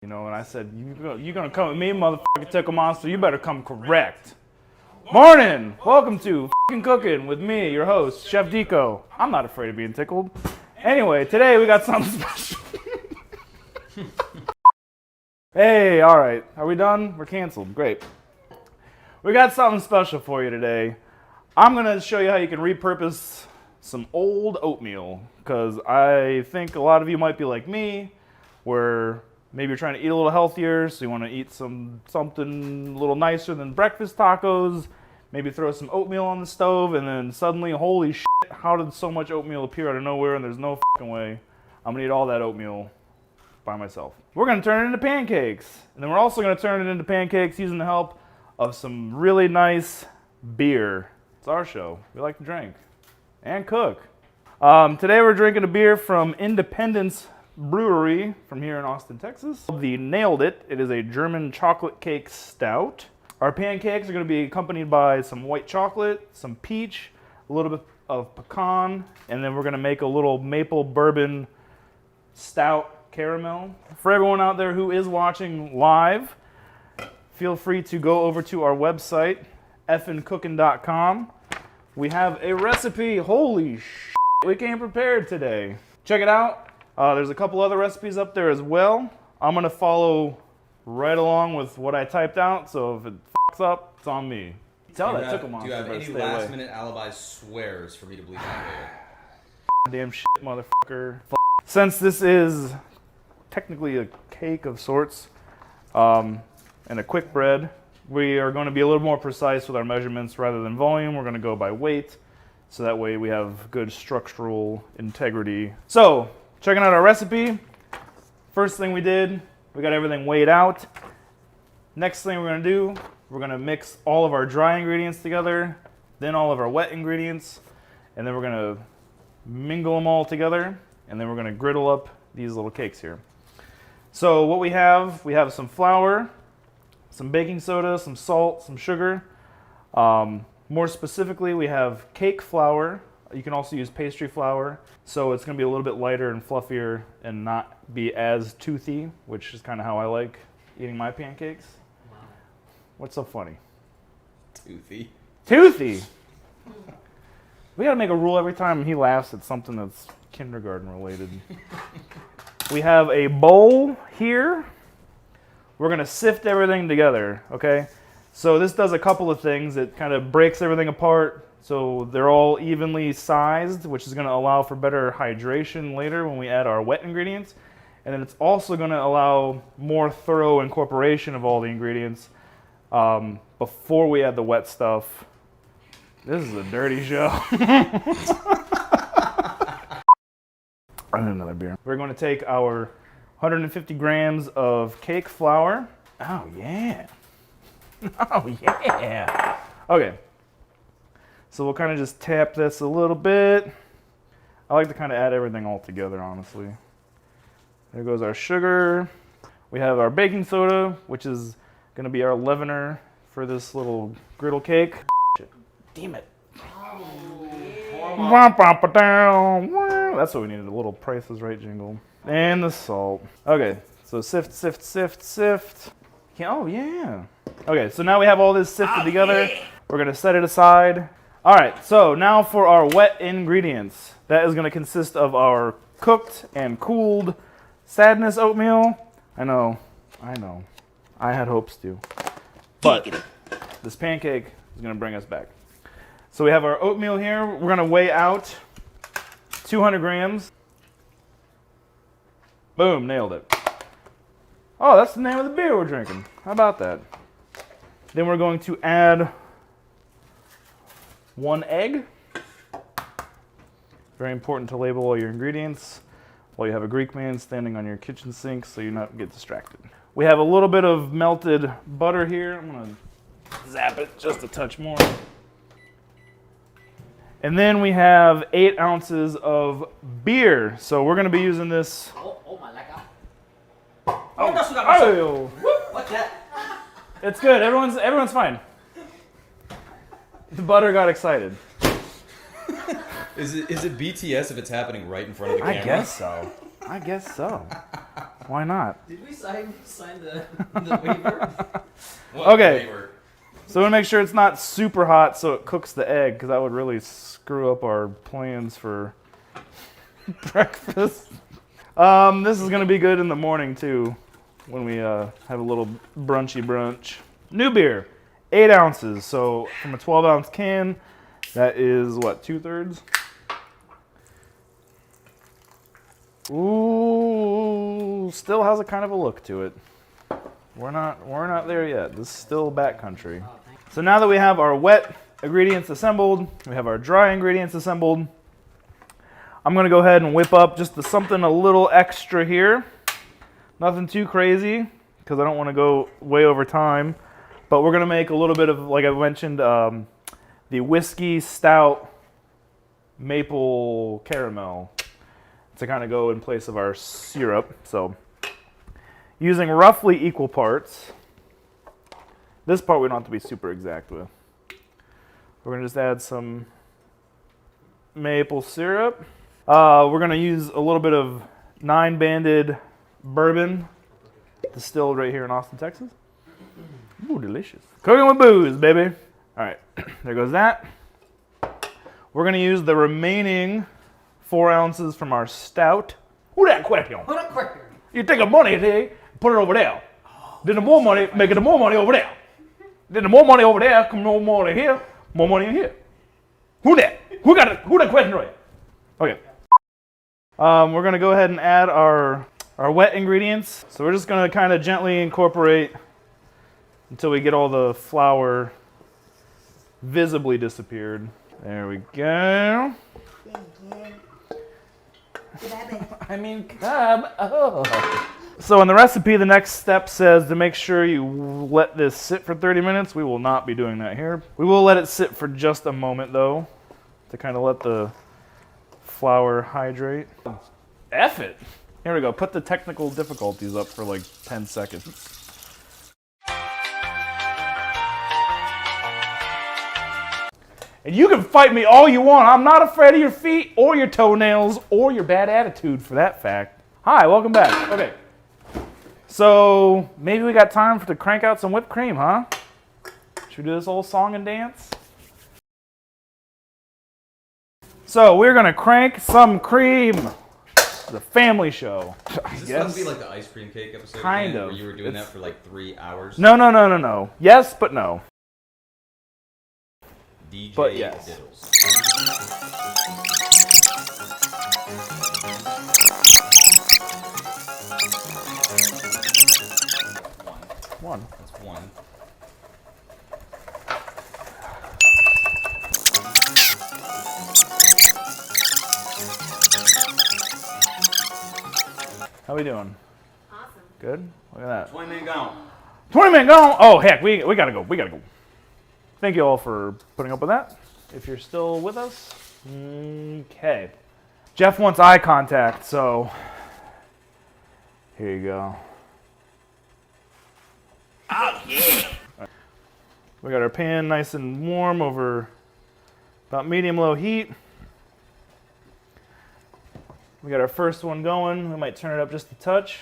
You know, and I said, you're going to come with me, motherfucking Tickle Monster. You better come correct. Morning! Welcome to fucking Cookin' with me, your host, Chef Deco. I'm not afraid of being tickled. Anyway, today we got something special. Hey, all right. Are we done? We're canceled. Great. We got something special for you today. I'm going to show you how you can repurpose some old oatmeal, because I think a lot of you might be like me, where maybe you're trying to eat a little healthier, so you want to eat something a little nicer than breakfast tacos. Maybe throw some oatmeal on the stove, and then suddenly, holy shit, how did so much oatmeal appear out of nowhere? And there's no fucking way I'm gonna eat all that oatmeal by myself. We're gonna turn it into pancakes, and then we're also gonna turn it into pancakes using the help of some really nice beer. It's our show. We like to drink and cook. Today we're drinking a beer from Independence Brewery from here in Austin, Texas. The Nailed It. It is a German chocolate cake stout. Our pancakes are going to be accompanied by some white chocolate, some peach, a little bit of pecan, and then we're going to make a little maple bourbon stout caramel. For everyone out there who is watching live, feel free to go over to our website, effincookin.com. We have a recipe. Holy shit, we came prepared today. Check it out. There's a couple other recipes up there as well. I'm going to follow right along with what I typed out, so if it fucks up, it's on me. Tell that Tickle Monster. Do you have any last-minute alibi swears for me to believe that later? Damn shit, motherfucker. Since this is technically a cake of sorts and a quick bread, we are going to be a little more precise with our measurements rather than volume. We're going to go by weight, so that way we have good structural integrity. So, checking out our recipe. First thing we did, we got everything weighed out. Next thing we're going to do, we're going to mix all of our dry ingredients together, then all of our wet ingredients, and then we're going to mingle them all together, and then we're going to griddle up these little cakes here. So what we have some flour, some baking soda, some salt, some sugar. More specifically, we have cake flour. You can also use pastry flour, so it's going to be a little bit lighter and fluffier and not be as toothy, which is kind of how I like eating my pancakes. Wow. What's so funny? Toothy. Toothy! We got to make a rule every time he laughs at something that's kindergarten related. We have a bowl here. We're going to sift everything together, okay? So this does a couple of things. It kind of breaks everything apart, so they're all evenly sized, which is going to allow for better hydration later when we add our wet ingredients. And then it's also going to allow more thorough incorporation of all the ingredients before we add the wet stuff. This is a dirty show. I need another beer. We're going to take our 150 grams of cake flour. Oh, yeah. Oh, yeah. Okay. So we'll kind of just tap this a little bit. I like to kind of add everything all together, honestly. There goes our sugar. We have our baking soda, which is going to be our leavener for this little griddle cake. Damn it. That's what we needed, a little Price is Right jingle. And the salt. Okay, so sift, sift, sift, sift. Oh, yeah. Okay, so now we have all this sifted together. We're going to set it aside. All right, so now for our wet ingredients. That is going to consist of our cooked and cooled sadness oatmeal. I know. I had hopes too. But this pancake is going to bring us back. So we have our oatmeal here. We're going to weigh out 200 grams. Boom, nailed it. Oh, that's the name of the beer we're drinking. How about that? Then we're going to add 1 egg. Very important to label all your ingredients while you have a Greek man standing on your kitchen sink so you not get distracted. We have a little bit of melted butter here. I'm going to zap it just a touch more. And then we have 8 ounces of beer. So we're going to be using this. Oh. What's that? It's good. Everyone's fine. The butter got excited. Is it BTS if it's happening right in front of the camera? I guess so. Why not? Did we sign the waiver? What Okay. flavor? So we want to make sure it's not super hot so it cooks the egg, because that would really screw up our plans for breakfast. This is going to be good in the morning, too, when we have a little brunchy brunch. New beer, 8 ounces. So from a 12-ounce can, that is, what, 2/3? Ooh, still has a kind of a look to it. We're not there yet. This is still backcountry. So now that we have our wet ingredients assembled, we have our dry ingredients assembled, I'm going to go ahead and whip up just something a little extra here. Nothing too crazy, because I don't want to go way over time. But we're going to make a little bit of, like I mentioned, the whiskey stout maple caramel to kind of go in place of our syrup. So using roughly equal parts. This part we don't have to be super exact with. We're going to just add some maple syrup. We're going to use a little bit of 9-banded bourbon distilled right here in Austin, Texas. Ooh, delicious. Cooking with booze, baby. All right, there goes that. We're going to use the remaining 4 ounces from our stout. Who that question? Hold on, quick. You take a money today, put it over there. Then the more money, make it the more money over there. Then the more money over there, come more money here, more money in here. Who that? Who that question right? Okay. We're gonna go ahead and add our wet ingredients. So we're just gonna kind of gently incorporate until we get all the flour visibly disappeared. There we go. I mean, come. Oh. So in the recipe, the next step says to make sure you let this sit for 30 minutes. We will not be doing that here. We will let it sit for just a moment, though, to kind of let the flour hydrate. F it. Here we go. Put the technical difficulties up for like 10 seconds. And you can fight me all you want. I'm not afraid of your feet or your toenails or your bad attitude, for that fact. Hi, welcome back. Okay. So maybe we got time to crank out some whipped cream, huh? Should we do this whole song and dance? So we're gonna crank some cream. The family show. Is this supposed to be like the ice cream cake episode? Kind again, of. Where you were doing that for like 3 hours? No. Yes, but no. DJ But yes. Diddles. One. That's one. How we doing? Awesome. Good? Look at that. 20 minutes gone. 20 minutes gone. Oh, heck, we gotta go. We gotta go. Thank you all for putting up with that. If you're still with us. Okay. Jeff wants eye contact, so here you go. Oh, yeah. We got our pan nice and warm over about medium-low heat. We got our first one going. We might turn it up just a touch.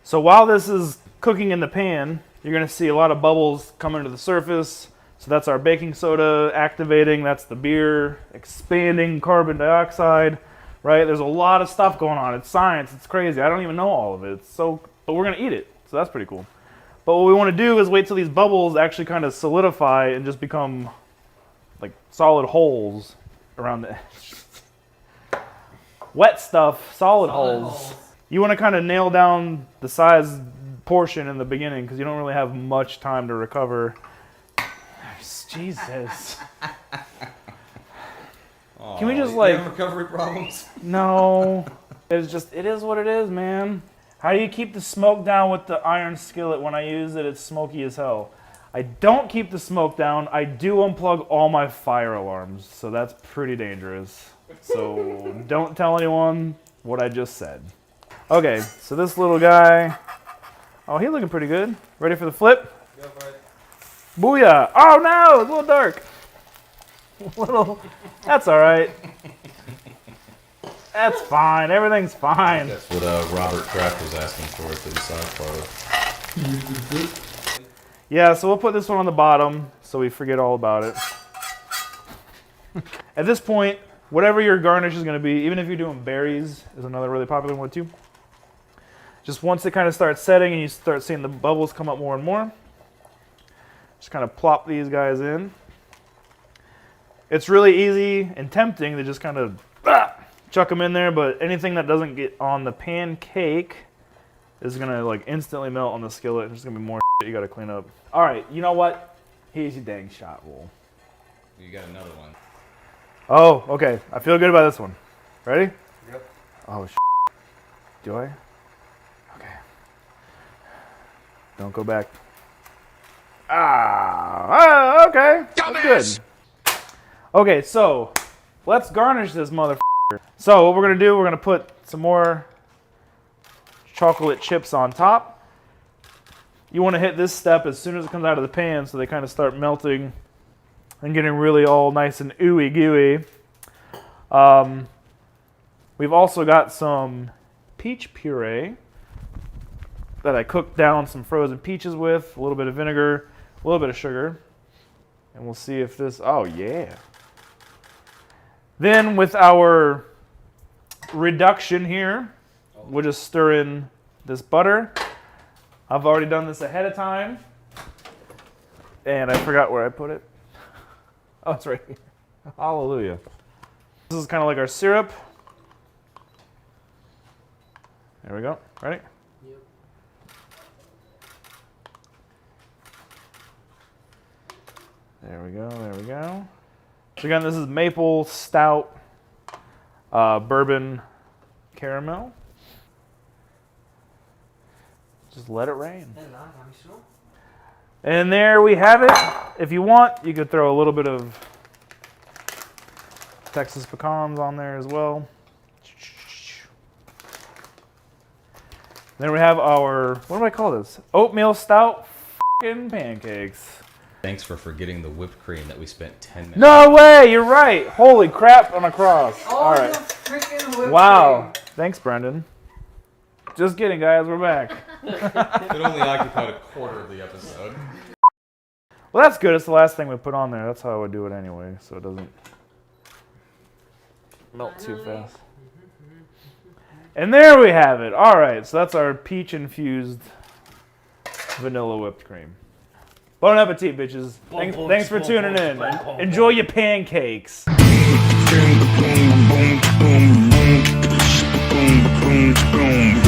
So while this is cooking in the pan, you're going to see a lot of bubbles coming to the surface. So that's our baking soda activating. That's the beer expanding carbon dioxide, right? There's a lot of stuff going on. It's science. It's crazy. I don't even know all of it. But we're going to eat it. So that's pretty cool. But what we want to do is wait till these bubbles actually kind of solidify and just become like solid holes around the edge. Wet stuff, solid holes. You want to kind of nail down the size portion in the beginning because you don't really have much time to recover. Jesus. Can we just you like... have recovery problems? No. It is what it is, man. How do you keep the smoke down with the iron skillet? When I use it, it's smoky as hell. I don't keep the smoke down. I do unplug all my fire alarms, so that's pretty dangerous. So don't tell anyone what I just said. Okay, so this little guy, oh, he's looking pretty good. Ready for the flip? Go for it. Booyah! Oh no, it's a little dark. That's all right. That's fine. Everything's fine. That's what Robert Kraft was asking for at the South Park. Yeah, so we'll put this one on the bottom so we forget all about it. At this point, whatever your garnish is going to be, even if you're doing berries, is another really popular one too. Just once it kind of starts setting and you start seeing the bubbles come up more and more, just kind of plop these guys in. It's really easy and tempting to just kind of chuck them in there, but anything that doesn't get on the pancake is going to like instantly melt on the skillet. There's going to be more shit you got to clean up. All right, you know what? Here's your dang shot roll. You got another one. Oh, okay. I feel good about this one. Ready? Yep. Oh, do I? Okay. Don't go back. Okay. That's good. Okay, so let's garnish this motherfucker. So what we're going to do, we're going to put some more chocolate chips on top. You want to hit this step as soon as it comes out of the pan so they kind of start melting and getting really all nice and ooey gooey. We've also got some peach puree that I cooked down some frozen peaches with, a little bit of vinegar, a little bit of sugar, and we'll see if this, oh yeah. Then with our reduction here, we'll just stir in this butter. I've already done this ahead of time, and I forgot where I put it. Oh, it's right here. Hallelujah. This is kind of like our syrup. There we go. Ready? Yep. There we go. There we go. So again, this is maple stout bourbon caramel. Just let it rain. And there we have it. If you want, you could throw a little bit of Texas pecans on there as well. Then we have our, what do I call this? Oatmeal stout f***ing pancakes. Thanks for forgetting the whipped cream that we spent 10 minutes. No way, you're right. Holy crap on a cross. Oh, All right. the freaking whipped Wow. Thanks, Brendan. Just kidding, guys. We're back. It only occupied a quarter of the episode. Well, that's good. It's the last thing we put on there. That's how I would do it anyway, so it doesn't melt too fast. And there we have it. All right, so that's our peach-infused vanilla whipped cream. Bon appetit, bitches. Thanks for tuning in. Enjoy your pancakes. Boom, boom, boom, boom, boom, boom, boom, boom.